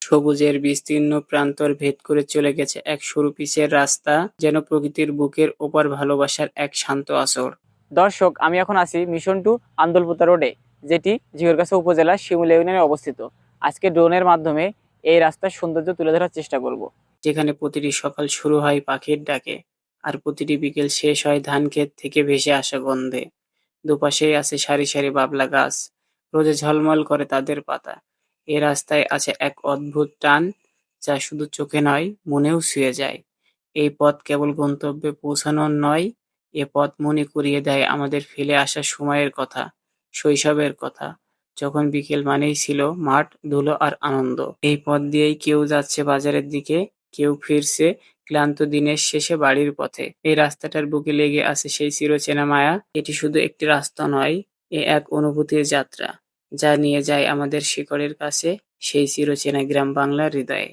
সবুজের বিস্তীর্ণ প্রান্তর ভেদ করে চলে গেছে এক সরু পিচের রাস্তা, যেন প্রকৃতির বুকের ওপার ভালোবাসার এক শান্ত আঁচড়। দর্শক, আমি এখন আছি মিশন টু আন্দুলপোতা রোডে, যেটি ঝিকরগাছা উপজেলার শিমুলিয়া ইউনিয়নে অবস্থিত। আজকে ড্রোনের মাধ্যমে এই রাস্তার সৌন্দর্য তুলে ধরার চেষ্টা করব। যেখানে প্রতিটি সকাল শুরু হয় পাখির ডাকে, আর প্রতিটি বিকেল শেষ হয় ধান ক্ষেত থেকে ভেসে আসা গন্ধে। দুপাশেই আছে সারি সারি বাবলা গাছ, রোদে ঝলমল করে তাদের পাতা। এ রাস্তায় আছে এক অদ্ভুত টান, যা শুধু চোখে নয়, মনেও ছুঁয়ে যায়। এই পথ কেবল গন্তব্যে পৌঁছানোর নয়, এ পথ মনে করিয়ে দেয় আমাদের ফেলে আসা সময়ের কথা, শৈশবের কথা, যখন বিকেল মানেই ছিল মাঠ, ধুলো আর আনন্দ। এই পথ দিয়েই কেউ যাচ্ছে বাজারের দিকে, কেউ ফিরছে ক্লান্ত দিনের শেষে বাড়ির পথে। এই রাস্তাটার বুকে লেগে আছে সেই চিরচেনা মায়া। এটি শুধু একটি রাস্তা নয়, এ এক অনুভূতির যাত্রা, যা নিয়ে যায় আমাদের শিকড়ের কাছে, সেই চিরচেনা গ্রাম বাংলার হৃদয়ে।